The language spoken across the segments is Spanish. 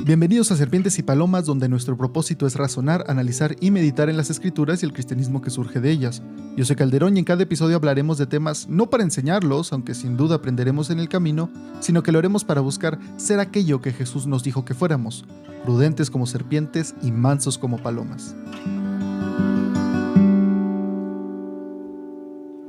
Bienvenidos a Serpientes y Palomas, donde nuestro propósito es razonar, analizar y meditar en las escrituras y el cristianismo que surge de ellas. Yo soy Calderón y en cada episodio hablaremos de temas no para enseñarlos, aunque sin duda aprenderemos en el camino, sino que lo haremos para buscar ser aquello que Jesús nos dijo que fuéramos, prudentes como serpientes y mansos como palomas.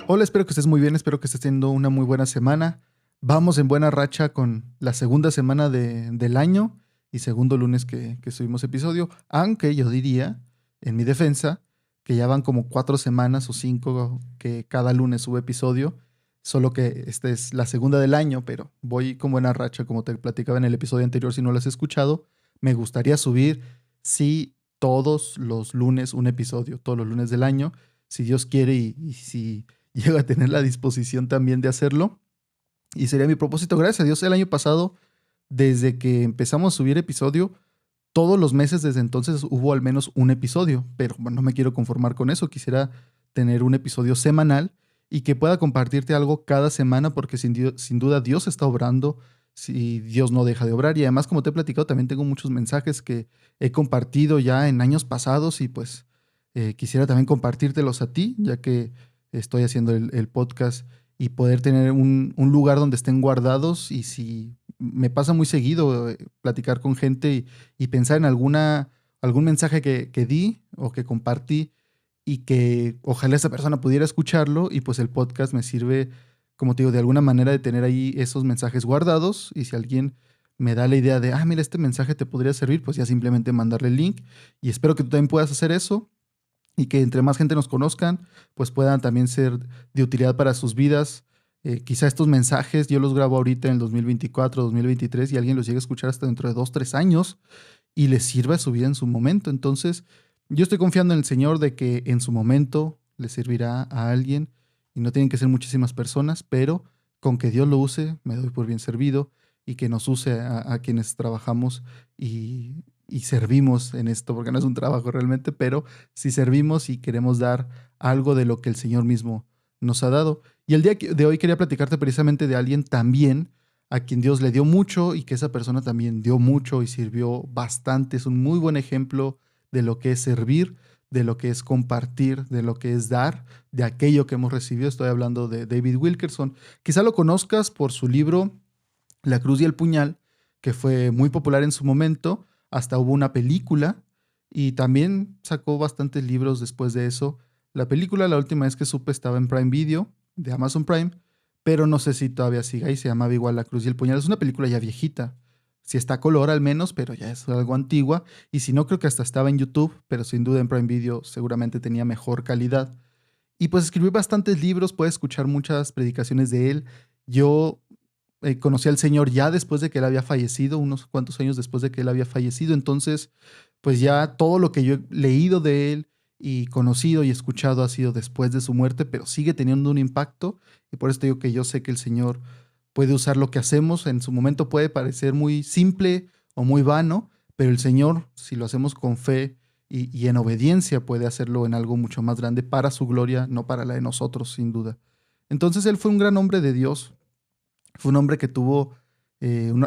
Hola, espero que estés muy bien, espero que estés teniendo una muy buena semana. Vamos en buena racha con la segunda semana del año y segundo lunes que subimos episodio, aunque yo diría, en mi defensa, que ya van como 4 semanas o 5 que cada lunes sube episodio, solo que esta es la segunda del año, pero voy con buena racha, como te platicaba en el episodio anterior, si no lo has escuchado. Me gustaría subir, sí, todos los lunes un episodio, todos los lunes del año, si Dios quiere y si llego a tener la disposición también de hacerlo. Y sería mi propósito. Gracias a Dios, el año pasado, desde que empezamos a subir episodio, todos los meses desde entonces hubo al menos un episodio, pero bueno, no me quiero conformar con eso. Quisiera tener un episodio semanal y que pueda compartirte algo cada semana, porque sin duda Dios está obrando, si Dios no deja de obrar. Y además, como te he platicado, también tengo muchos mensajes que he compartido ya en años pasados y pues quisiera también compartírtelos a ti, ya que estoy haciendo el podcast y poder tener un lugar donde estén guardados. Y si me pasa muy seguido platicar con gente y pensar en algún mensaje que di o que compartí y que ojalá esa persona pudiera escucharlo, y pues el podcast me sirve, como te digo, de alguna manera de tener ahí esos mensajes guardados. Y si alguien me da la idea de, mira, este mensaje te podría servir, pues ya simplemente mandarle el link. Y espero que tú también puedas hacer eso y que entre más gente nos conozcan, pues puedan también ser de utilidad para sus vidas. Quizá estos mensajes yo los grabo ahorita en el 2024, 2023 y alguien los llegue a escuchar hasta dentro de 2, 3 años y les sirva su vida en su momento. Entonces, yo estoy confiando en el Señor de que en su momento le servirá a alguien y no tienen que ser muchísimas personas, pero con que Dios lo use, me doy por bien servido, y que nos use a quienes trabajamos y servimos en esto, porque no es un trabajo realmente, pero sí servimos y queremos dar algo de lo que el Señor mismo nos ha dado. Y el día de hoy quería platicarte precisamente de alguien también a quien Dios le dio mucho y que esa persona también dio mucho y sirvió bastante. Es un muy buen ejemplo de lo que es servir, de lo que es compartir, de lo que es dar, de aquello que hemos recibido. Estoy hablando de David Wilkerson. Quizá lo conozcas por su libro La Cruz y el Puñal, que fue muy popular en su momento. Hasta hubo una película y también sacó bastantes libros después de eso. La película, la última vez que supe, estaba en Prime Video de Amazon Prime, pero no sé si todavía sigue y se llamaba igual La Cruz y el Puñal. Es una película ya viejita. Si está a color al menos, pero ya es algo antigua. Y si no, creo que hasta estaba en YouTube, pero sin duda en Prime Video seguramente tenía mejor calidad. Y pues escribí bastantes libros, puedes escuchar muchas predicaciones de él. Yo conocí al Señor ya después de que él había fallecido, unos cuantos años después de que él había fallecido. Entonces, pues ya todo lo que yo he leído de él y conocido y escuchado ha sido después de su muerte, pero sigue teniendo un impacto. Y por eso digo que yo sé que el Señor puede usar lo que hacemos. En su momento puede parecer muy simple o muy vano, pero el Señor, si lo hacemos con fe y en obediencia, puede hacerlo en algo mucho más grande para su gloria, no para la de nosotros, sin duda. Entonces él fue un gran hombre de Dios. Fue un hombre que tuvo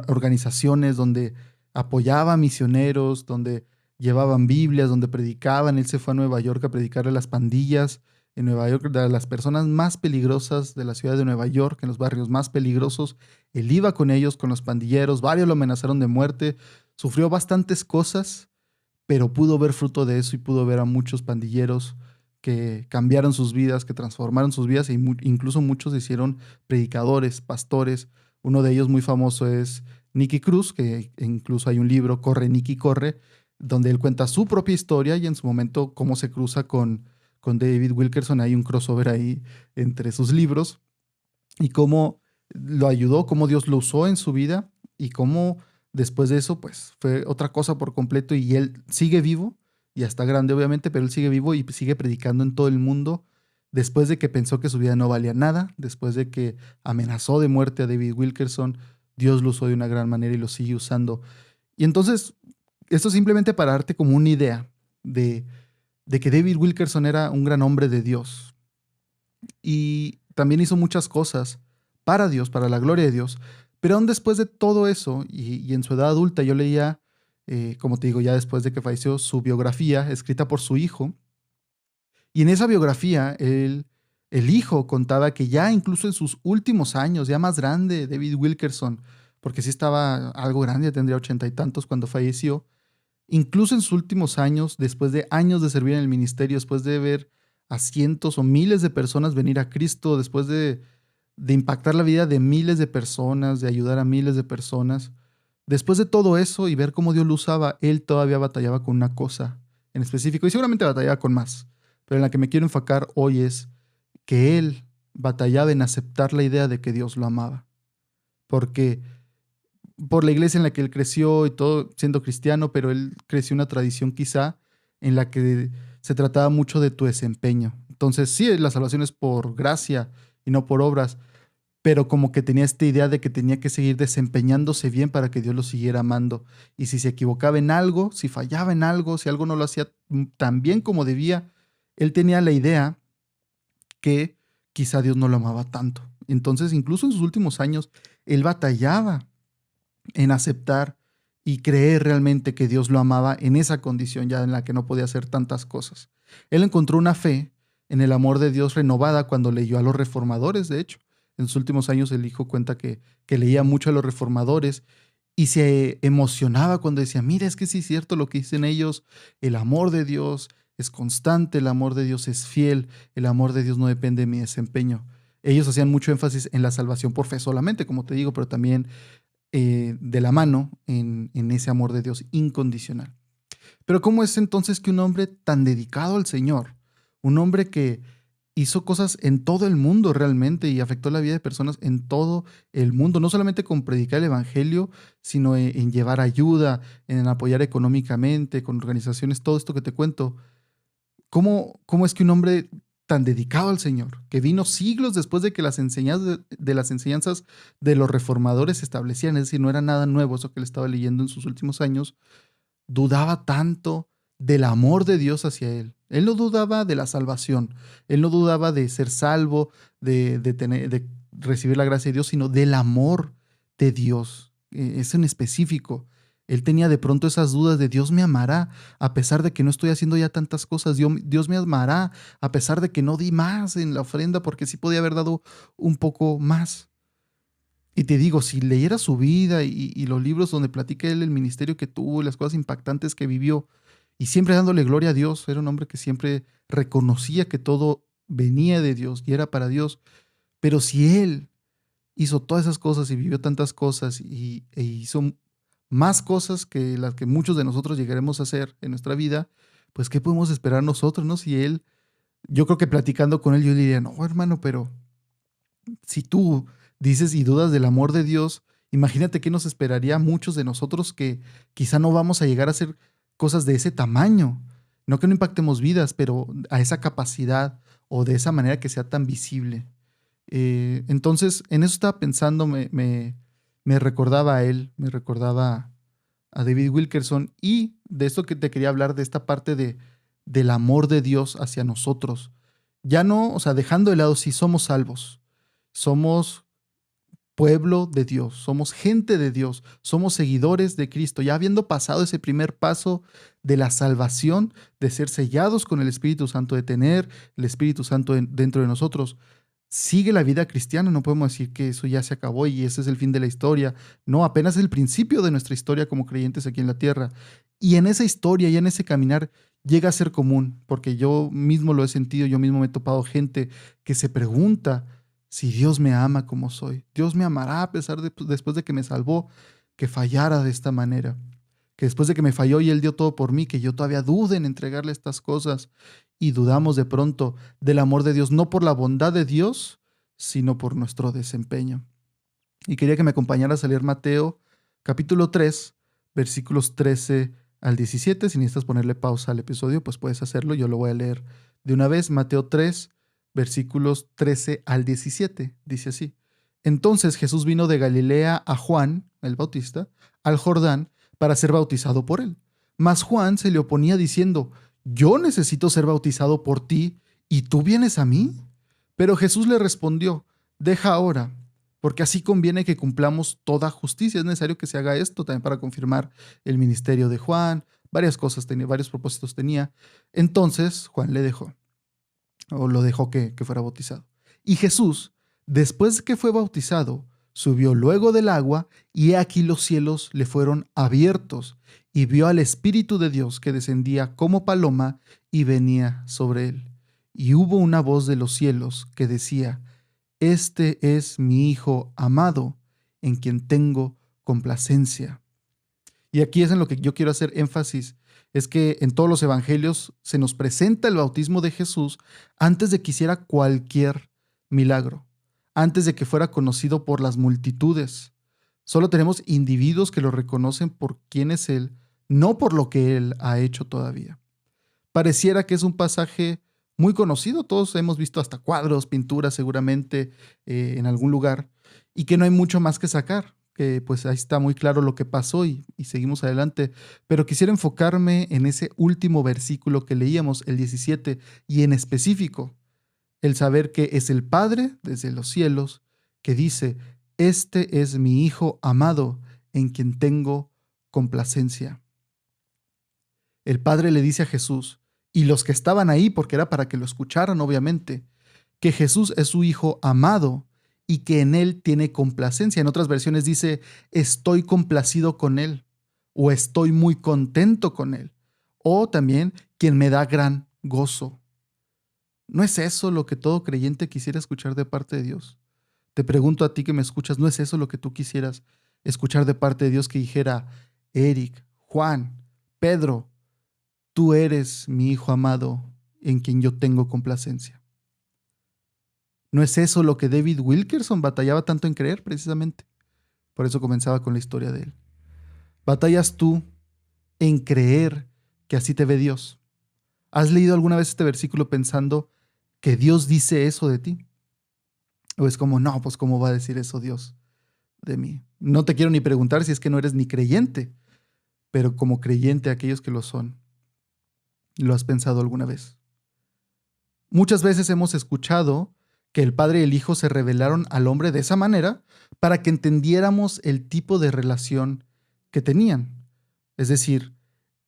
organizaciones donde apoyaba a misioneros, donde llevaban Biblias, donde predicaban. Él se fue a Nueva York a predicarle a las pandillas en Nueva York, de las personas más peligrosas de la ciudad de Nueva York, en los barrios más peligrosos. Él iba con ellos, con los pandilleros. Varios lo amenazaron de muerte. Sufrió bastantes cosas, pero pudo ver fruto de eso y pudo ver a muchos pandilleros que cambiaron sus vidas, que transformaron sus vidas, e incluso muchos se hicieron predicadores, pastores. Uno de ellos muy famoso es Nicky Cruz, que incluso hay un libro, Corre Nicky Corre, donde él cuenta su propia historia y en su momento cómo se cruza con David Wilkerson. Hay un crossover ahí entre sus libros y cómo lo ayudó, cómo Dios lo usó en su vida y cómo después de eso pues fue otra cosa por completo. Y él sigue vivo, ya está grande obviamente, pero él sigue vivo y sigue predicando en todo el mundo. Después de que pensó que su vida no valía nada, después de que amenazó de muerte a David Wilkerson, Dios lo usó de una gran manera y lo sigue usando. Y entonces, esto simplemente para darte como una idea de que David Wilkerson era un gran hombre de Dios. Y también hizo muchas cosas para Dios, para la gloria de Dios. Pero aún después de todo eso, y en su edad adulta, yo leía como te digo, ya después de que falleció, su biografía escrita por su hijo. Y en esa biografía, el hijo contaba que ya incluso en sus últimos años, ya más grande, David Wilkerson, porque sí estaba algo grande, ya tendría 80 y tantos cuando falleció, incluso en sus últimos años, después de años de servir en el ministerio, después de ver a cientos o miles de personas venir a Cristo, después de impactar la vida de miles de personas, de ayudar a miles de personas, después de todo eso y ver cómo Dios lo usaba, él todavía batallaba con una cosa en específico y seguramente batallaba con más, pero en la que me quiero enfocar hoy es que él batallaba en aceptar la idea de que Dios lo amaba, porque por la iglesia en la que él creció y todo, siendo cristiano, pero él creció en una tradición quizá en la que se trataba mucho de tu desempeño. Entonces, sí, la salvación es por gracia y no por obras, pero como que tenía esta idea de que tenía que seguir desempeñándose bien para que Dios lo siguiera amando. Y si se equivocaba en algo, si fallaba en algo, si algo no lo hacía tan bien como debía, él tenía la idea que quizá Dios no lo amaba tanto. Entonces, incluso en sus últimos años, él batallaba en aceptar y creer realmente que Dios lo amaba en esa condición ya en la que no podía hacer tantas cosas. Él encontró una fe en el amor de Dios renovada cuando leyó a los reformadores, de hecho. En sus últimos años el hijo cuenta que leía mucho a los reformadores y se emocionaba cuando decía, mira, es que sí es cierto lo que dicen ellos, el amor de Dios es constante, el amor de Dios es fiel, el amor de Dios no depende de mi desempeño. Ellos hacían mucho énfasis en la salvación por fe solamente, como te digo, pero también de la mano en ese amor de Dios incondicional. Pero ¿cómo es entonces que un hombre tan dedicado al Señor, un hombre que hizo cosas en todo el mundo realmente y afectó la vida de personas en todo el mundo, no solamente con predicar el Evangelio, sino en llevar ayuda, en apoyar económicamente, con organizaciones, todo esto que te cuento? ¿Cómo es que un hombre tan dedicado al Señor, que vino siglos después de que las enseñanzas de las enseñanzas de los reformadores se establecían, es decir, no era nada nuevo eso que él estaba leyendo en sus últimos años, dudaba tanto del amor de Dios hacia él? Él no dudaba de la salvación, él no dudaba de ser salvo, de recibir la gracia de Dios, sino del amor de Dios. Es en específico. Él tenía de pronto esas dudas de Dios me amará a pesar de que no estoy haciendo ya tantas cosas. Dios me amará a pesar de que no di más en la ofrenda porque sí podía haber dado un poco más. Y te digo, si leyeras su vida y los libros donde platica él el ministerio que tuvo y las cosas impactantes que vivió, y siempre dándole gloria a Dios, era un hombre que siempre reconocía que todo venía de Dios y era para Dios. Pero si él hizo todas esas cosas y vivió tantas cosas e hizo más cosas que las que muchos de nosotros llegaremos a hacer en nuestra vida, pues ¿qué podemos esperar nosotros, no? Si él, yo creo que platicando con él, yo le diría, no, hermano, pero si tú dices y dudas del amor de Dios, imagínate qué nos esperaría a muchos de nosotros que quizá no vamos a llegar a hacer cosas de ese tamaño. No que no impactemos vidas, pero a esa capacidad o de esa manera que sea tan visible. Entonces, en eso estaba pensando, me recordaba a él, me recordaba a David Wilkerson y de esto que te quería hablar, de esta parte del amor de Dios hacia nosotros. Ya no, o sea, dejando de lado si somos salvos, somos pueblo de Dios, somos gente de Dios, somos seguidores de Cristo, ya habiendo pasado ese primer paso de la salvación, de ser sellados con el Espíritu Santo, de tener el Espíritu Santo dentro de nosotros. Sigue la vida cristiana, no podemos decir que eso ya se acabó y ese es el fin de la historia. No, apenas es el principio de nuestra historia como creyentes aquí en la tierra. Y en esa historia y en ese caminar llega a ser común, porque yo mismo lo he sentido, yo mismo me he topado gente que se pregunta si Dios me ama como soy. Dios me amará a pesar de, pues, después de que me salvó, que fallara de esta manera. Que después de que me falló y Él dio todo por mí, que yo todavía dude en entregarle estas cosas. Y dudamos de pronto del amor de Dios, no por la bondad de Dios, sino por nuestro desempeño. Y quería que me acompañaras a leer Mateo capítulo 3, versículos 13 al 17. Si necesitas ponerle pausa al episodio, pues puedes hacerlo. Yo lo voy a leer de una vez. Mateo 3, versículos 13 al 17. Dice así. Entonces Jesús vino de Galilea a Juan, el Bautista, al Jordán, para ser bautizado por él. Mas Juan se le oponía diciendo, yo necesito ser bautizado por ti, ¿y tú vienes a mí? Pero Jesús le respondió, deja ahora, porque así conviene que cumplamos toda justicia. Es necesario que se haga esto también para confirmar el ministerio de Juan. Varias cosas tenía, varios propósitos tenía. Entonces Juan le dejó, o lo dejó que fuera bautizado. Y Jesús, después que fue bautizado, subió luego del agua, y he aquí los cielos le fueron abiertos, y vio al Espíritu de Dios que descendía como paloma y venía sobre él. Y hubo una voz de los cielos que decía: Este es mi Hijo amado, en quien tengo complacencia. Y aquí es en lo que yo quiero hacer énfasis, es que en todos los evangelios se nos presenta el bautismo de Jesús antes de que hiciera cualquier milagro, antes de que fuera conocido por las multitudes. Solo tenemos individuos que lo reconocen por quién es Él, no por lo que Él ha hecho todavía. Pareciera que es un pasaje muy conocido, todos hemos visto hasta cuadros, pinturas seguramente en algún lugar, y que no hay mucho más que sacar, que pues ahí está muy claro lo que pasó y seguimos adelante. Pero quisiera enfocarme en ese último versículo que leíamos, el 17, y en específico, el saber que es el Padre desde los cielos que dice: Este es mi Hijo amado, en quien tengo complacencia. El Padre le dice a Jesús, y los que estaban ahí, porque era para que lo escucharan obviamente, que Jesús es su Hijo amado y que en Él tiene complacencia. En otras versiones dice: estoy complacido con Él, o estoy muy contento con Él, o también quien me da gran gozo. ¿No es eso lo que todo creyente quisiera escuchar de parte de Dios? Te pregunto a ti que me escuchas, ¿no es eso lo que tú quisieras escuchar de parte de Dios, que dijera: Eric, Juan, Pedro, tú eres mi Hijo amado, en quien yo tengo complacencia? ¿No es eso lo que David Wilkerson batallaba tanto en creer, precisamente? Por eso comenzaba con la historia de él. ¿Batallas tú en creer que así te ve Dios? ¿Has leído alguna vez este versículo pensando que Dios dice eso de ti? ¿O es como: no, pues cómo va a decir eso Dios de mí? No te quiero ni preguntar si es que no eres ni creyente, pero como creyente, aquellos que lo son, ¿lo has pensado alguna vez? Muchas veces hemos escuchado que el Padre y el Hijo se revelaron al hombre de esa manera para que entendiéramos el tipo de relación que tenían. Es decir,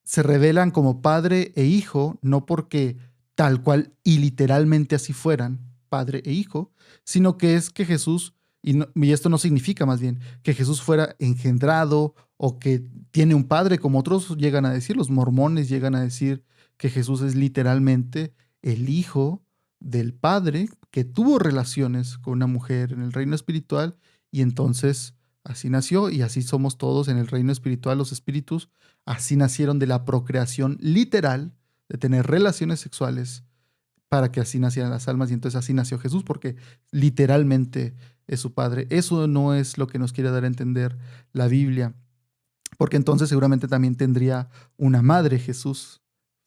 se revelan como padre e hijo no porque tal cual y literalmente así fueran, padre e hijo, sino que es que Jesús, y esto no significa más bien que Jesús fuera engendrado o que tiene un padre, como otros llegan a decir, los mormones llegan a decir que Jesús es literalmente el hijo del padre que tuvo relaciones con una mujer en el reino espiritual, y entonces así nació, y así somos todos en el reino espiritual, los espíritus. Así nacieron de la procreación literal, de tener relaciones sexuales, para que así nacieran las almas, y entonces así nació Jesús, porque literalmente es su Padre. Eso no es lo que nos quiere dar a entender la Biblia, porque entonces seguramente también tendría una madre Jesús,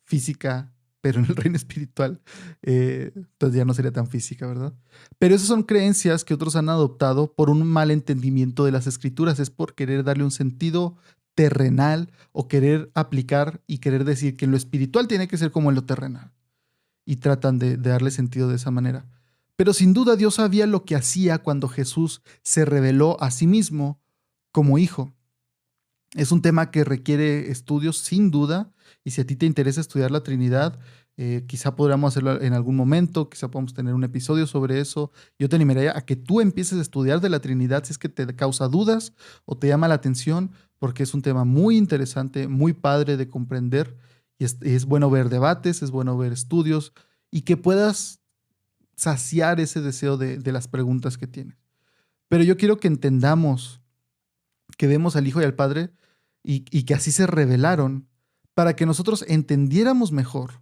física, pero en el reino espiritual, entonces ya no sería tan física, ¿verdad? Pero esas son creencias que otros han adoptado por un mal entendimiento de las escrituras, es por querer darle un sentido terrenal o querer aplicar y querer decir que en lo espiritual tiene que ser como en lo terrenal, y tratan de darle sentido de esa manera. Pero sin duda Dios sabía lo que hacía cuando Jesús se reveló a sí mismo como hijo. Es un tema que requiere estudios sin duda, y si a ti te interesa estudiar la Trinidad, quizá podamos hacerlo en algún momento, quizá podamos tener un episodio sobre eso. Yo te animaría a que tú empieces a estudiar de la Trinidad si es que te causa dudas o te llama la atención, porque es un tema muy interesante, muy padre de comprender, y es bueno ver debates, es bueno ver estudios, y que puedas saciar ese deseo de las preguntas que tienes. Pero yo quiero que entendamos que vemos al Hijo y al Padre, y que así se revelaron para que nosotros entendiéramos mejor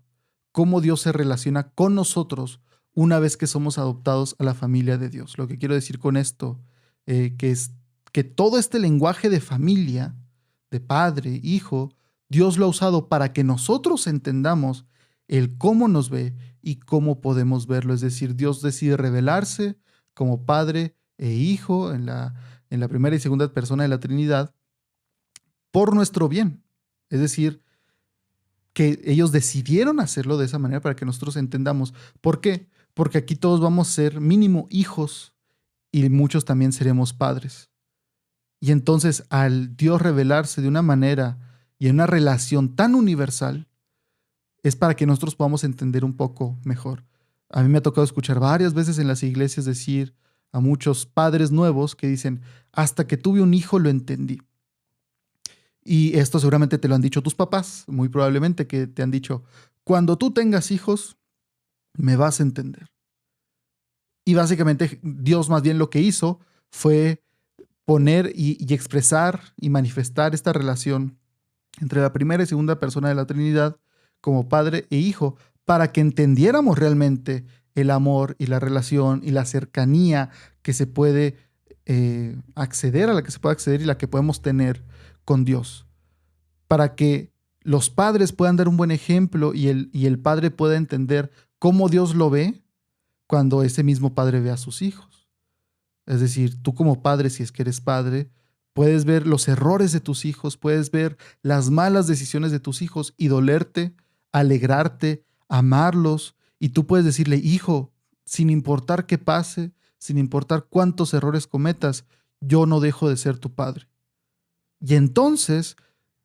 cómo Dios se relaciona con nosotros una vez que somos adoptados a la familia de Dios. Lo que quiero decir con esto, que es que todo este lenguaje de familia, de padre, hijo, Dios lo ha usado para que nosotros entendamos el cómo nos ve y cómo podemos verlo. Es decir, Dios decide revelarse como padre e hijo en la primera y segunda persona de la Trinidad por nuestro bien. Es decir, que ellos decidieron hacerlo de esa manera para que nosotros entendamos. ¿Por qué? Porque aquí todos vamos a ser mínimo hijos y muchos también seremos padres. Y entonces, al Dios revelarse de una manera y en una relación tan universal, es para que nosotros podamos entender un poco mejor. A mí me ha tocado escuchar varias veces en las iglesias decir a muchos padres nuevos que dicen, hasta que tuve un hijo lo entendí. Y esto seguramente te lo han dicho tus papás, muy probablemente que te han dicho, cuando tú tengas hijos, me vas a entender. Y básicamente Dios más bien lo que hizo fue poner y expresar y manifestar esta relación entre la primera y segunda persona de la Trinidad como Padre e Hijo, para que entendiéramos realmente el amor y la relación y la cercanía que se puede acceder, a la que se puede acceder y la que podemos tener con Dios, para que los padres puedan dar un buen ejemplo y el padre pueda entender cómo Dios lo ve cuando ese mismo padre ve a sus hijos. Es decir, tú como padre, si es que eres padre, puedes ver los errores de tus hijos, puedes ver las malas decisiones de tus hijos y dolerte, alegrarte, amarlos. Y tú puedes decirle, hijo, sin importar qué pase, sin importar cuántos errores cometas, yo no dejo de ser tu padre. Y entonces,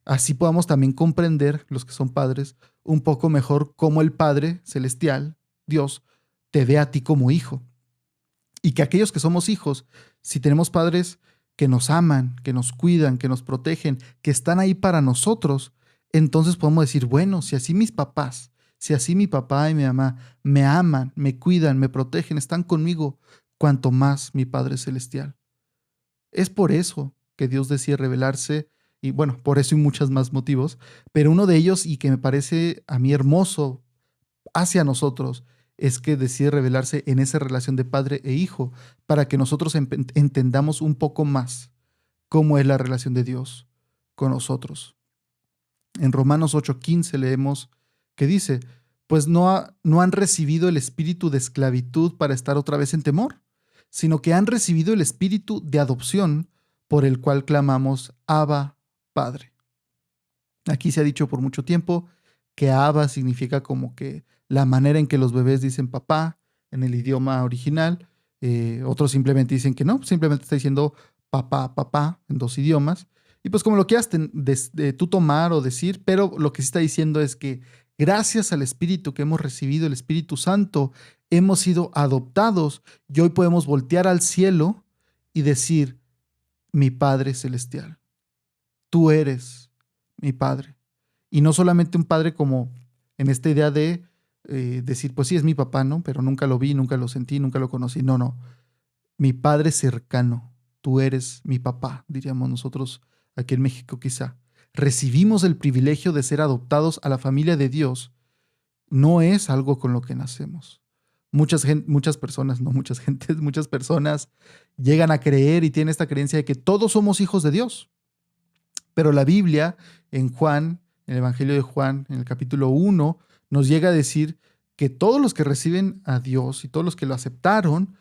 así podamos también comprender, los que son padres, un poco mejor cómo el Padre Celestial, Dios, te ve a ti como hijo. Y que aquellos que somos hijos, si tenemos padres que nos aman, que nos cuidan, que nos protegen, que están ahí para nosotros, entonces podemos decir, bueno, si así mis papás, si así mi papá y mi mamá me aman, me cuidan, me protegen, están conmigo, cuanto más mi Padre Celestial. Es por eso que Dios decide revelarse, y bueno, por eso y muchos más motivos, pero uno de ellos, y que me parece a mí hermoso hacia nosotros, es que decide revelarse en esa relación de padre e hijo para que nosotros entendamos un poco más cómo es la relación de Dios con nosotros. En Romanos 8:15 leemos que dice, pues no han recibido el espíritu de esclavitud para estar otra vez en temor, sino que han recibido el espíritu de adopción por el cual clamamos, Abba, Padre. Aquí se ha dicho por mucho tiempo que Abba significa como que la manera en que los bebés dicen papá en el idioma original. Otros simplemente dicen que no, simplemente está diciendo papá, papá en dos idiomas. Y pues como lo quieras tú tomar o decir, pero lo que sí está diciendo es que gracias al Espíritu que hemos recibido, el Espíritu Santo, hemos sido adoptados y hoy podemos voltear al cielo y decir, mi Padre Celestial, tú eres mi Padre. Y no solamente un padre como en esta idea de decir, pues sí, es mi papá, ¿no? Pero nunca lo vi, nunca lo sentí, nunca lo conocí. No, no. Mi padre cercano. Tú eres mi papá, diríamos nosotros aquí en México quizá. Recibimos el privilegio de ser adoptados a la familia de Dios. No es algo con lo que nacemos. Muchas personas, no muchas gentes, muchas personas llegan a creer y tienen esta creencia de que todos somos hijos de Dios. Pero la Biblia, en Juan, en el Evangelio de Juan, en el capítulo 1, nos llega a decir que todos los que reciben a Dios y todos los que lo aceptaron,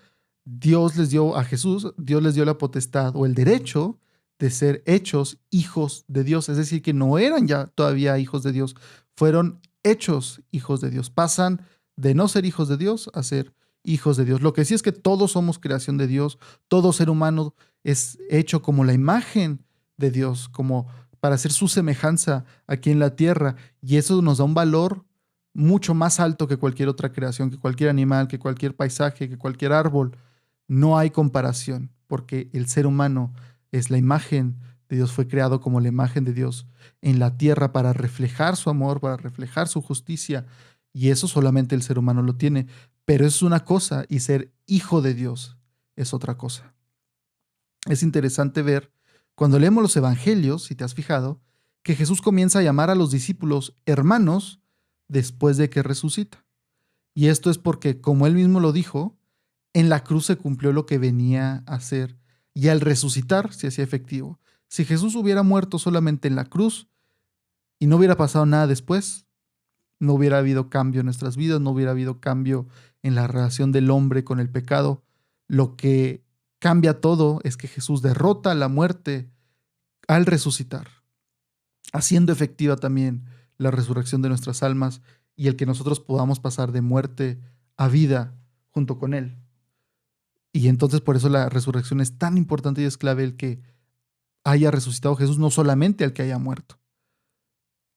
Dios les dio a Jesús, Dios les dio la potestad o el derecho de ser hechos hijos de Dios. Es decir, que no eran ya todavía hijos de Dios, fueron hechos hijos de Dios. Pasan de no ser hijos de Dios a ser hijos de Dios. Lo que sí es que todos somos creación de Dios, todo ser humano es hecho como la imagen de Dios, como para hacer su semejanza aquí en la tierra. Y eso nos da un valor mucho más alto que cualquier otra creación, que cualquier animal, que cualquier paisaje, que cualquier árbol. No hay comparación, porque el ser humano es la imagen de Dios, fue creado como la imagen de Dios en la tierra para reflejar su amor, para reflejar su justicia. Y eso solamente el ser humano lo tiene. Pero eso es una cosa y ser hijo de Dios es otra cosa. Es interesante ver cuando leemos los evangelios, si te has fijado, que Jesús comienza a llamar a los discípulos hermanos después de que resucita. Y esto es porque, como él mismo lo dijo, en la cruz se cumplió lo que venía a hacer y al resucitar se hacía efectivo. Si Jesús hubiera muerto solamente en la cruz y no hubiera pasado nada después, no hubiera habido cambio en nuestras vidas, no hubiera habido cambio en la relación del hombre con el pecado. Lo que cambia todo es que Jesús derrota la muerte al resucitar, haciendo efectiva también la resurrección de nuestras almas y el que nosotros podamos pasar de muerte a vida junto con Él. Y entonces por eso la resurrección es tan importante y es clave el que haya resucitado Jesús, no solamente al que haya muerto.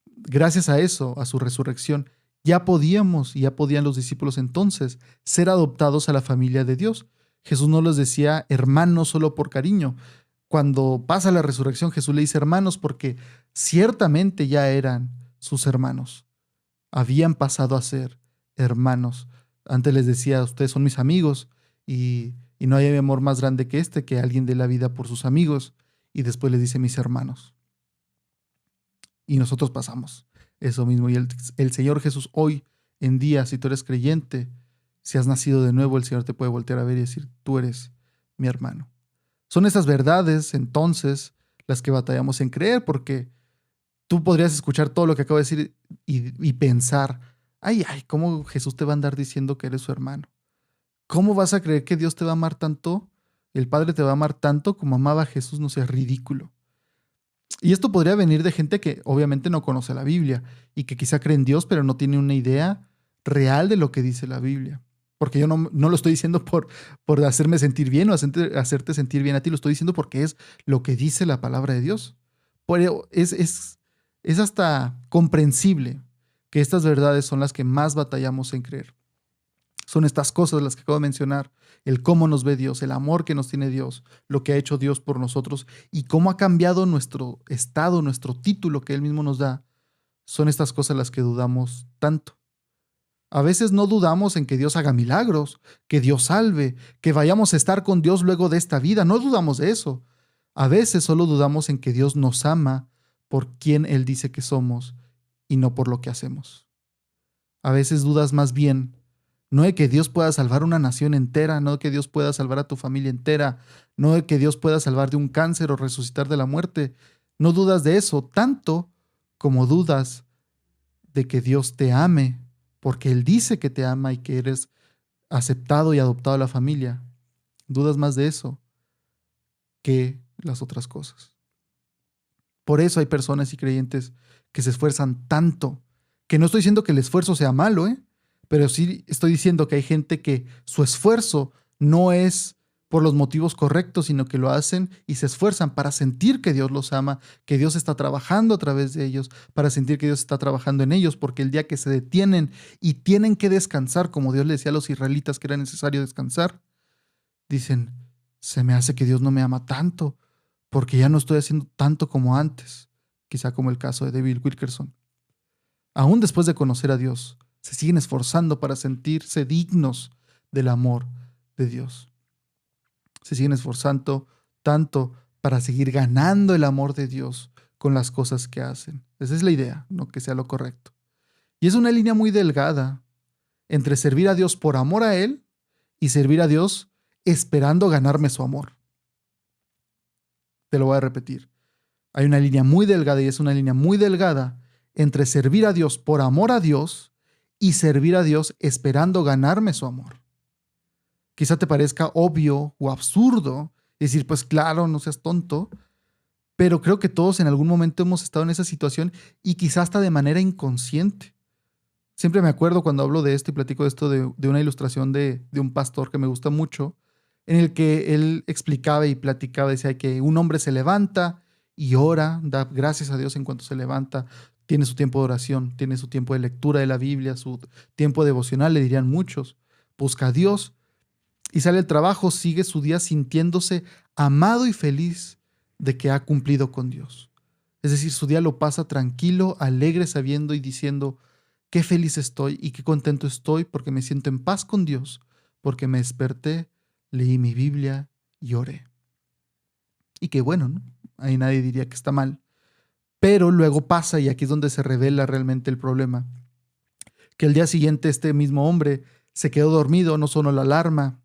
Gracias a eso, a su resurrección, ya podíamos y ya podían los discípulos entonces ser adoptados a la familia de Dios. Jesús no les decía hermanos solo por cariño. Cuando pasa la resurrección, Jesús le dice hermanos porque ciertamente ya eran sus hermanos. Habían pasado a ser hermanos. Antes les decía, ustedes son mis amigos y no hay amor más grande que este, que alguien dé la vida por sus amigos. Y después les dice mis hermanos. Y nosotros pasamos eso mismo. Y el Señor Jesús hoy en día, si tú eres creyente, si has nacido de nuevo, el Señor te puede voltear a ver y decir, tú eres mi hermano. Son esas verdades entonces las que batallamos en creer, porque tú podrías escuchar todo lo que acabo de decir y pensar, ay, ¿cómo Jesús te va a andar diciendo que eres su hermano? ¿Cómo vas a creer que Dios te va a amar tanto? El Padre te va a amar tanto como amaba a Jesús, no sé, ridículo. Y esto podría venir de gente que obviamente no conoce la Biblia y que quizá cree en Dios, pero no tiene una idea real de lo que dice la Biblia. Porque yo no lo estoy diciendo por hacerme sentir bien o hacerte sentir bien a ti, lo estoy diciendo porque es lo que dice la palabra de Dios. Es hasta comprensible que estas verdades son las que más batallamos en creer. Son estas cosas las que acabo de mencionar, el cómo nos ve Dios, el amor que nos tiene Dios, lo que ha hecho Dios por nosotros y cómo ha cambiado nuestro estado, nuestro título que Él mismo nos da. Son estas cosas las que dudamos tanto. A veces no dudamos en que Dios haga milagros, que Dios salve, que vayamos a estar con Dios luego de esta vida. No dudamos de eso. A veces solo dudamos en que Dios nos ama por quien Él dice que somos y no por lo que hacemos. A veces dudas más bien no de que Dios pueda salvar una nación entera, no de que Dios pueda salvar a tu familia entera, no de que Dios pueda salvar de un cáncer o resucitar de la muerte. No dudas de eso tanto como dudas de que Dios te ame, porque Él dice que te ama y que eres aceptado y adoptado a la familia. Dudas más de eso que las otras cosas. Por eso hay personas y creyentes que se esfuerzan tanto, que no estoy diciendo que el esfuerzo sea malo, pero sí estoy diciendo que hay gente que su esfuerzo no es por los motivos correctos, sino que lo hacen y se esfuerzan para sentir que Dios los ama, que Dios está trabajando a través de ellos, para sentir que Dios está trabajando en ellos, porque el día que se detienen y tienen que descansar, como Dios le decía a los israelitas que era necesario descansar, dicen, se me hace que Dios no me ama tanto, porque ya no estoy haciendo tanto como antes, quizá como el caso de David Wilkerson. Aún después de conocer a Dios, se siguen esforzando para sentirse dignos del amor de Dios. Se siguen esforzando tanto para seguir ganando el amor de Dios con las cosas que hacen. Esa es la idea, no que sea lo correcto. Y es una línea muy delgada entre servir a Dios por amor a Él y servir a Dios esperando ganarme su amor. Te lo voy a repetir. Hay una línea muy delgada y es una línea muy delgada entre servir a Dios por amor a Dios y servir a Dios esperando ganarme su amor. Quizá te parezca obvio o absurdo decir, pues claro, no seas tonto, pero creo que todos en algún momento hemos estado en esa situación y quizá hasta de manera inconsciente. Siempre me acuerdo cuando hablo de esto y platico de esto de una ilustración de un pastor que me gusta mucho, en el que él explicaba y platicaba, decía que un hombre se levanta y ora, da gracias a Dios en cuanto se levanta, tiene su tiempo de oración, tiene su tiempo de lectura de la Biblia, su tiempo devocional, le dirían muchos, busca a Dios y sale al trabajo, sigue su día sintiéndose amado y feliz de que ha cumplido con Dios. Es decir, su día lo pasa tranquilo, alegre, sabiendo y diciendo, qué feliz estoy y qué contento estoy porque me siento en paz con Dios, porque me desperté, leí mi Biblia y oré. Y qué bueno, ¿no? Ahí nadie diría que está mal. Pero luego pasa, y aquí es donde se revela realmente el problema, que el día siguiente este mismo hombre se quedó dormido, no sonó la alarma,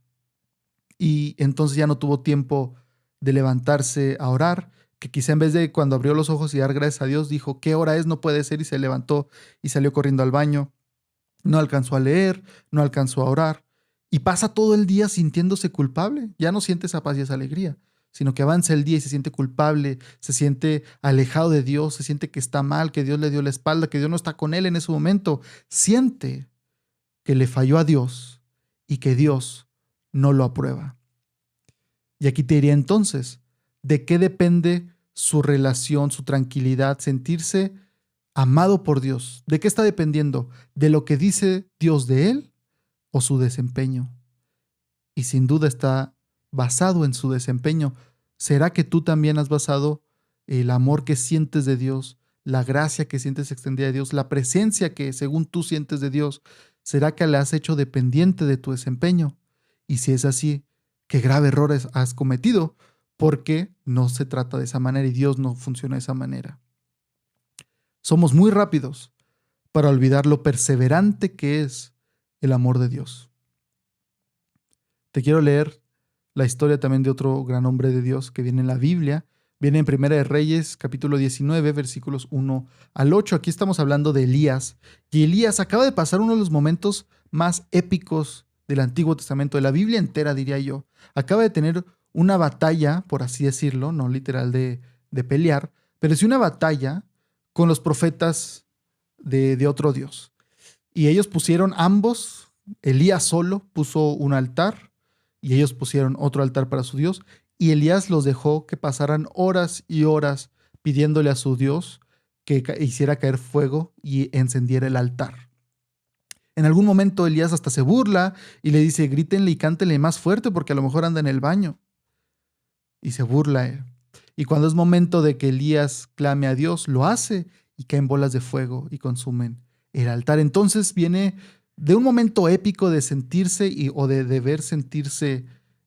y entonces ya no tuvo tiempo de levantarse a orar, que quizá en vez de cuando abrió los ojos y dar gracias a Dios, dijo, ¿qué hora es? No puede ser, y se levantó y salió corriendo al baño. No alcanzó a leer, no alcanzó a orar, y pasa todo el día sintiéndose culpable. Ya no siente esa paz y esa alegría, sino que avanza el día y se siente culpable, se siente alejado de Dios, se siente que está mal, que Dios le dio la espalda, que Dios no está con él en ese momento. Siente que le falló a Dios y que Dios no lo aprueba. Y aquí te diría entonces, ¿de qué depende su relación, su tranquilidad, sentirse amado por Dios? ¿De qué está dependiendo? ¿De lo que dice Dios de él o su desempeño? Y sin duda está basado en su desempeño. ¿Será que tú también has basado el amor que sientes de Dios, la gracia que sientes extendida de Dios, la presencia que según tú sientes de Dios, será que la has hecho dependiente de tu desempeño? Y si es así, qué grave errores has cometido, porque no se trata de esa manera y Dios no funciona de esa manera. Somos muy rápidos para olvidar lo perseverante que es el amor de Dios. Te quiero leer la historia también de otro gran hombre de Dios que viene en la Biblia. Viene en Primera de Reyes, capítulo 19, versículos 1 al 8. Aquí estamos hablando de Elías. Y Elías acaba de pasar uno de los momentos más épicos del Antiguo Testamento, de la Biblia entera, diría yo. Acaba de tener una batalla, por así decirlo, no literal de pelear, pero sí una batalla con los profetas de otro Dios. Y ellos pusieron ambos, Elías solo puso un altar y ellos pusieron otro altar para su Dios, y Elías los dejó que pasaran horas y horas pidiéndole a su Dios que hiciera caer fuego y encendiera el altar. En algún momento Elías hasta se burla y le dice, grítenle y cántenle más fuerte porque a lo mejor anda en el baño. Y se burla él. Y cuando es momento de que Elías clame a Dios, lo hace y caen bolas de fuego y consumen el altar. Entonces viene de un momento épico de sentirse o de deber sentirse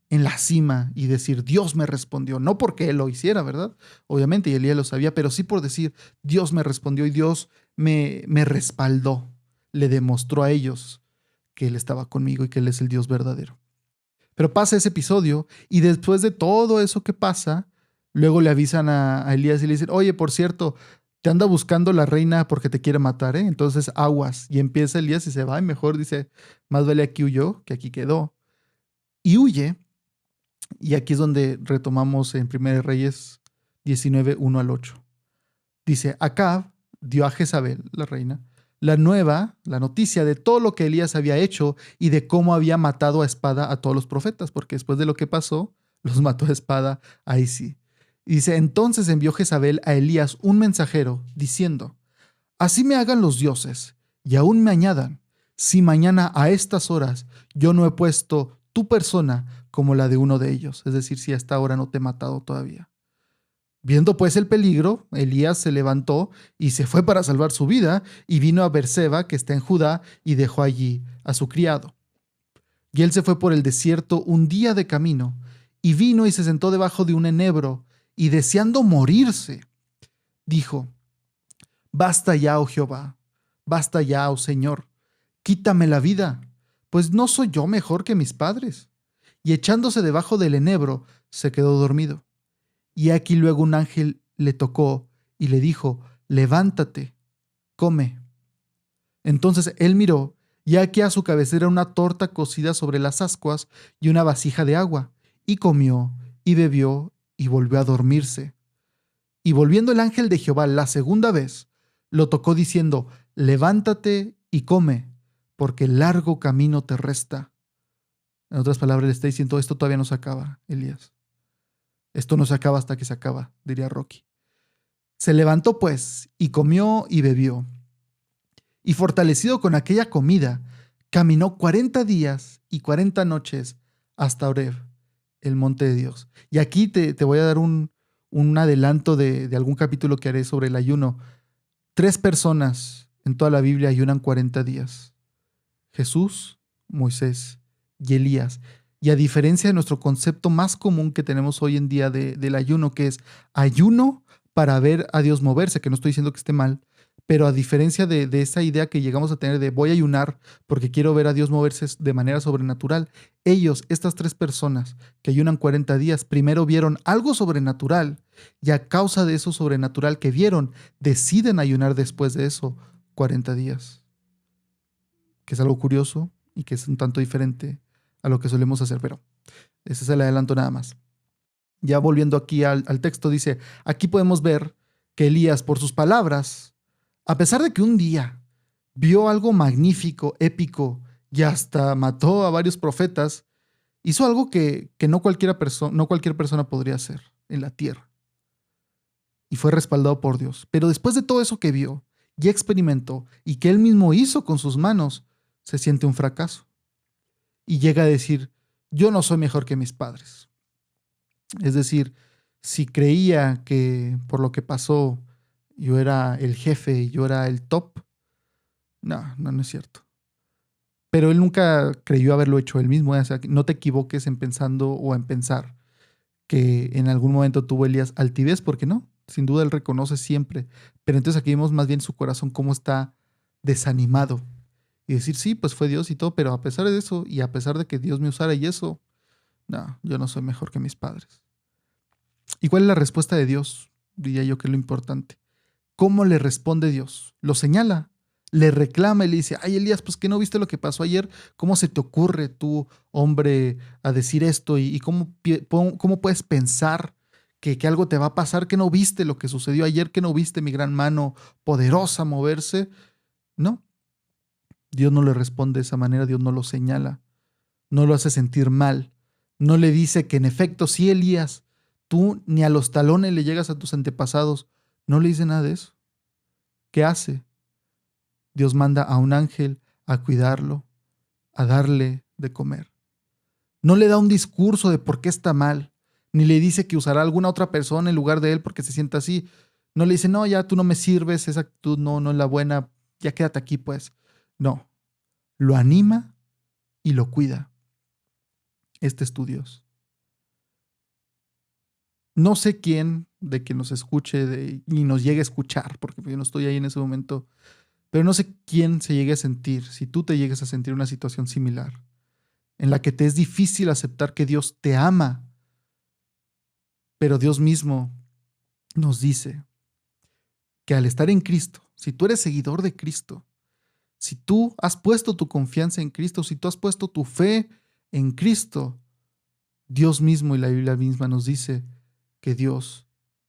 en la cima y decir, Dios me respondió, no porque él lo hiciera, ¿verdad? Obviamente, y Elías lo sabía, pero sí por decir, Dios me respondió y Dios me respaldó, le demostró a ellos que él estaba conmigo y que él es el Dios verdadero. Pero pasa ese episodio y después de todo eso que pasa, luego le avisan a Elías y le dicen, oye, por cierto, te anda buscando la reina porque te quiere matar, ¿eh? Entonces aguas. Y empieza Elías y se va y mejor dice, más vale aquí huyó que aquí quedó. Y huye. Y aquí es donde retomamos en 1 Reyes 19, 1 al 8. Dice, Acab dio a Jezabel, la reina, la noticia de todo lo que Elías había hecho y de cómo había matado a espada a todos los profetas, porque después de lo que pasó, los mató a espada, ahí sí. Y dice, entonces envió Jezabel a Elías un mensajero, diciendo, así me hagan los dioses, y aún me añadan, si mañana a estas horas yo no he puesto tu persona como la de uno de ellos, es decir, si hasta ahora no te he matado todavía. Viendo pues el peligro, Elías se levantó y se fue para salvar su vida, y vino a Beerseba, que está en Judá, y dejó allí a su criado. Y él se fue por el desierto un día de camino, y vino y se sentó debajo de un enebro, y deseando morirse, dijo, basta ya, oh Jehová, basta ya, oh Señor, quítame la vida, pues no soy yo mejor que mis padres. Y echándose debajo del enebro, se quedó dormido. Y aquí luego un ángel le tocó y le dijo, levántate, come. Entonces él miró, y aquí a su cabecera una torta cocida sobre las ascuas y una vasija de agua, y comió, y bebió, y volvió a dormirse. Y volviendo el ángel de Jehová la segunda vez, lo tocó diciendo, levántate y come, porque largo camino te resta. En otras palabras, le está diciendo, esto todavía no se acaba, Elías. Esto no se acaba hasta que se acaba, diría Rocky. Se levantó pues, y comió y bebió. Y fortalecido con aquella comida, caminó 40 días y 40 noches hasta Horeb, el monte de Dios. Y aquí te voy a dar un adelanto de algún capítulo que haré sobre el ayuno. 3 personas en toda la Biblia ayunan 40 días. Jesús, Moisés y Elías. Y a diferencia de nuestro concepto más común que tenemos hoy en día del ayuno, que es ayuno para ver a Dios moverse, que no estoy diciendo que esté mal, pero a diferencia de esa idea que llegamos a tener de voy a ayunar porque quiero ver a Dios moverse de manera sobrenatural, estas 3 personas que ayunan 40 días, primero vieron algo sobrenatural y a causa de eso sobrenatural que vieron, deciden ayunar después de eso 40 días. Que es algo curioso y que es un tanto diferente a lo que solemos hacer, pero ese es el adelanto nada más. Ya volviendo aquí al texto, dice, aquí podemos ver que Elías, por sus palabras, a pesar de que un día vio algo magnífico, épico, y hasta mató a varios profetas, Hizo algo que no cualquier persona podría hacer en la tierra. Y fue respaldado por Dios. Pero después de todo eso que vio y experimentó y que él mismo hizo con sus manos, se siente un fracaso. Y llega a decir, yo no soy mejor que mis padres. Es decir, si creía que por lo que pasó yo era el jefe, yo era el top, no es cierto. Pero él nunca creyó haberlo hecho él mismo. O sea, no te equivoques en pensando o en pensar que en algún momento tuvo Elías altivez, porque no, sin duda él reconoce siempre. Pero entonces aquí vemos más bien su corazón cómo está desanimado. Y decir, sí, pues fue Dios y todo, pero a pesar de eso, y a pesar de que Dios me usara y eso, no, yo no soy mejor que mis padres. ¿Y cuál es la respuesta de Dios? Diría yo que es lo importante. ¿Cómo le responde Dios? Lo señala, le reclama y le dice, ay Elías, pues que no viste lo que pasó ayer, ¿cómo se te ocurre tú, hombre, a decir esto? ¿Y cómo puedes pensar que algo te va a pasar, que no viste lo que sucedió ayer, que no viste mi gran mano poderosa moverse? No, Dios no le responde de esa manera, Dios no lo señala, no lo hace sentir mal, no le dice que en efecto, sí Elías, tú ni a los talones le llegas a tus antepasados, no le dice nada de eso. ¿Qué hace? Dios manda a un ángel a cuidarlo, a darle de comer. No le da un discurso de por qué está mal, ni le dice que usará a alguna otra persona en lugar de él porque se sienta así. No le dice, no, ya tú no me sirves, esa actitud no es la buena, ya quédate aquí pues. No, lo anima y lo cuida. Este es tu Dios. No sé quién de que nos escuche y nos llegue a escuchar, porque yo no estoy ahí en ese momento, pero no sé quién se llegue a sentir, si tú te llegues a sentir una situación similar, en la que te es difícil aceptar que Dios te ama, pero Dios mismo nos dice que al estar en Cristo, si tú eres seguidor de Cristo, si tú has puesto tu confianza en Cristo, si tú has puesto tu fe en Cristo, Dios mismo y la Biblia misma nos dice que Dios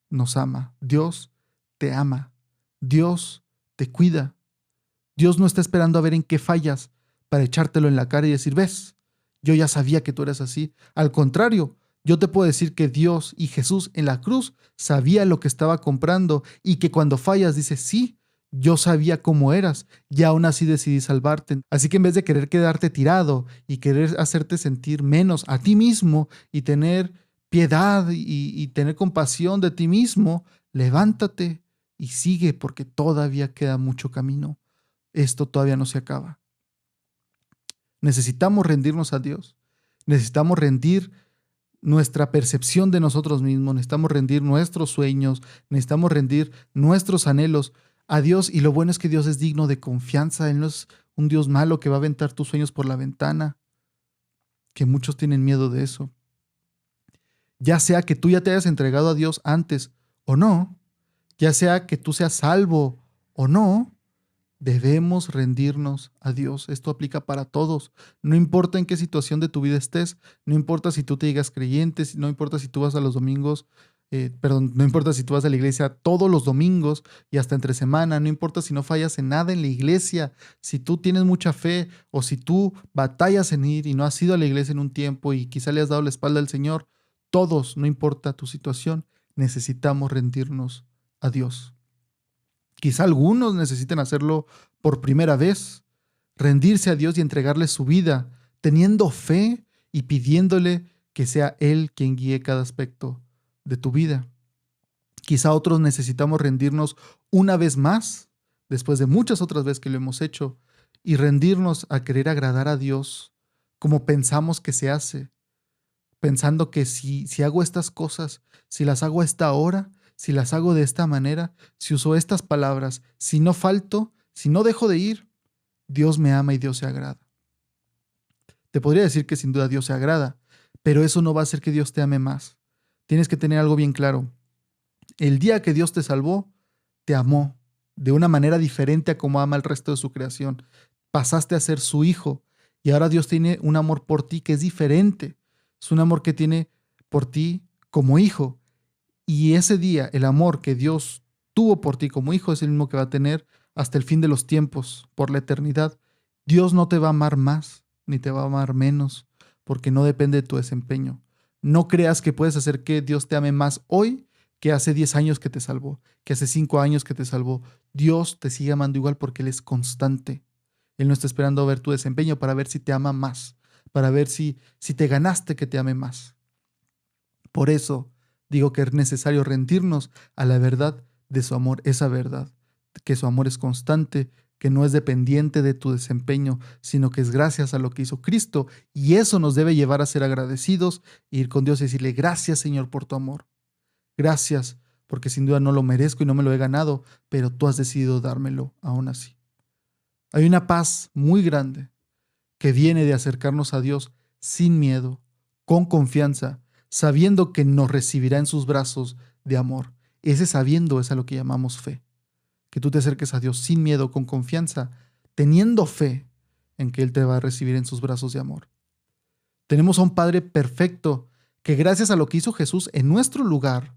nos ama, Dios te ama, Dios te cuida. Dios no está esperando a ver en qué fallas para echártelo en la cara y decir, ves, yo ya sabía que tú eras así. Al contrario, yo te puedo decir que Dios y Jesús en la cruz sabía lo que estaba comprando y que cuando fallas dice, sí, yo sabía cómo eras y aún así decidí salvarte. Así que en vez de querer quedarte tirado y querer hacerte sentir menos a ti mismo y tener piedad y tener compasión de ti mismo, levántate y sigue porque todavía queda mucho camino. Esto todavía no se acaba. Necesitamos rendirnos a Dios. Necesitamos rendir nuestra percepción de nosotros mismos. Necesitamos rendir nuestros sueños. Necesitamos rendir nuestros anhelos a Dios. Y lo bueno es que Dios es digno de confianza. Él no es un Dios malo que va a aventar tus sueños por la ventana, que muchos tienen miedo de eso. Ya sea que tú ya te hayas entregado a Dios antes o no, ya sea que tú seas salvo o no, debemos rendirnos a Dios. Esto aplica para todos. No importa en qué situación de tu vida estés, no importa si tú te digas creyente, no importa si tú vas a los domingos, no importa si tú vas a la iglesia todos los domingos y hasta entre semana, no importa si no fallas en nada en la iglesia, si tú tienes mucha fe o si tú batallas en ir y no has ido a la iglesia en un tiempo y quizá le has dado la espalda al Señor, todos, no importa tu situación, necesitamos rendirnos a Dios. Quizá algunos necesiten hacerlo por primera vez, rendirse a Dios y entregarle su vida, teniendo fe y pidiéndole que sea Él quien guíe cada aspecto de tu vida. Quizá otros necesitamos rendirnos una vez más, después de muchas otras veces que lo hemos hecho, y rendirnos a querer agradar a Dios como pensamos que se hace, pensando que si hago estas cosas, si las hago a esta hora, si las hago de esta manera, si uso estas palabras, si no falto, si no dejo de ir, Dios me ama y Dios se agrada. Te podría decir que sin duda Dios se agrada, pero eso no va a hacer que Dios te ame más. Tienes que tener algo bien claro. El día que Dios te salvó, te amó de una manera diferente a como ama el resto de su creación. Pasaste a ser su hijo y ahora Dios tiene un amor por ti que es diferente. Es un amor que tiene por ti como hijo. Y ese día, el amor que Dios tuvo por ti como hijo es el mismo que va a tener hasta el fin de los tiempos, por la eternidad. Dios no te va a amar más, ni te va a amar menos, porque no depende de tu desempeño. No creas que puedes hacer que Dios te ame más hoy que hace 10 años que te salvó, que hace 5 años que te salvó. Dios te sigue amando igual porque Él es constante. Él no está esperando a ver tu desempeño para ver si te ama más, para ver si te ganaste que te ame más. Por eso digo que es necesario rendirnos a la verdad de su amor, esa verdad, que su amor es constante, que no es dependiente de tu desempeño, sino que es gracias a lo que hizo Cristo, y eso nos debe llevar a ser agradecidos, e ir con Dios y decirle: gracias, Señor, por tu amor. Gracias, porque sin duda no lo merezco y no me lo he ganado, pero tú has decidido dármelo aún así. Hay una paz muy grande que viene de acercarnos a Dios sin miedo, con confianza, sabiendo que nos recibirá en sus brazos de amor. Ese sabiendo es a lo que llamamos fe. Que tú te acerques a Dios sin miedo, con confianza, teniendo fe en que Él te va a recibir en sus brazos de amor. Tenemos a un Padre perfecto que, gracias a lo que hizo Jesús en nuestro lugar,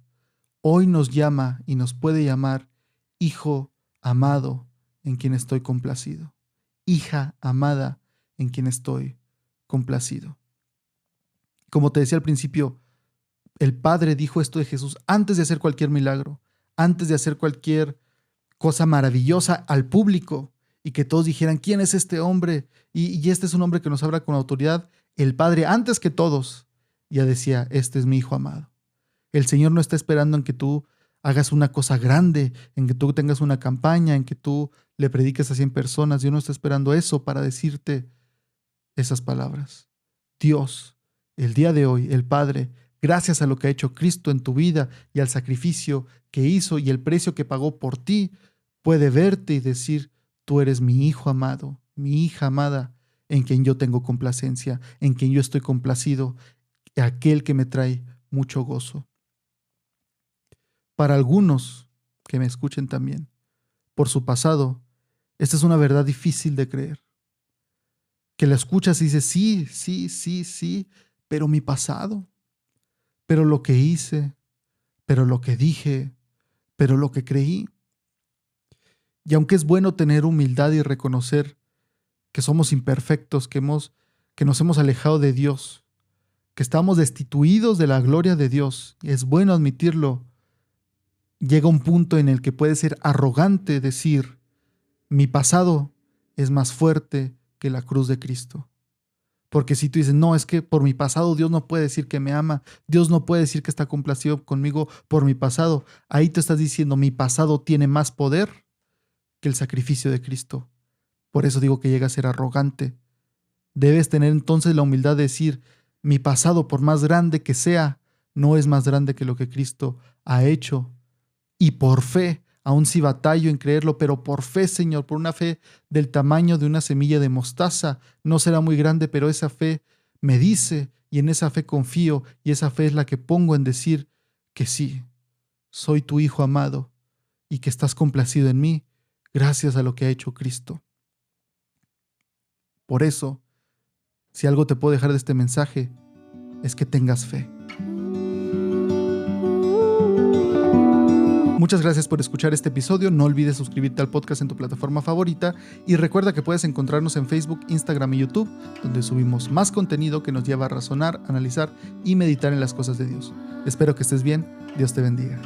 hoy nos llama y nos puede llamar hijo amado en quien estoy complacido. Hija amada en quien estoy complacido. Como te decía al principio, el Padre dijo esto de Jesús antes de hacer cualquier milagro, antes de hacer cualquier cosa maravillosa al público y que todos dijeran: ¿quién es este hombre? Y este es un hombre que nos habla con autoridad. El Padre, antes que todos, ya decía: este es mi Hijo amado. El Señor no está esperando en que tú hagas una cosa grande, en que tú tengas una campaña, en que tú le prediques a 100 personas. Dios no está esperando eso para decirte esas palabras. Dios, el día de hoy, el Padre, gracias a lo que ha hecho Cristo en tu vida y al sacrificio que hizo y el precio que pagó por ti, puede verte y decir: tú eres mi Hijo amado, mi hija amada, en quien yo tengo complacencia, en quien yo estoy complacido, aquel que me trae mucho gozo. Para algunos que me escuchen también, por su pasado, esta es una verdad difícil de creer. Que la escuchas y dices: sí, pero mi pasado, pero lo que hice, pero lo que dije, pero lo que creí. Y aunque es bueno tener humildad y reconocer que somos imperfectos, que nos hemos alejado de Dios, que estamos destituidos de la gloria de Dios, y es bueno admitirlo, llega un punto en el que puede ser arrogante decir: mi pasado es más fuerte que la cruz de Cristo. Porque si tú dices: no, es que por mi pasado Dios no puede decir que me ama, Dios no puede decir que está complacido conmigo por mi pasado, ahí te estás diciendo: mi pasado tiene más poder que el sacrificio de Cristo. Por eso digo que llega a ser arrogante. Debes tener entonces la humildad de decir: mi pasado, por más grande que sea, no es más grande que lo que Cristo ha hecho. Y por fe, aún si batallo en creerlo, pero por fe, Señor, por una fe del tamaño de una semilla de mostaza, no será muy grande, pero esa fe me dice, y en esa fe confío, y esa fe es la que pongo en decir que sí, soy tu Hijo amado, y que estás complacido en mí, gracias a lo que ha hecho Cristo. Por eso, si algo te puedo dejar de este mensaje, es que tengas fe. Muchas gracias por escuchar este episodio. No olvides suscribirte al podcast en tu plataforma favorita y recuerda que puedes encontrarnos en Facebook, Instagram y YouTube, donde subimos más contenido que nos lleva a razonar, analizar y meditar en las cosas de Dios. Espero que estés bien. Dios te bendiga.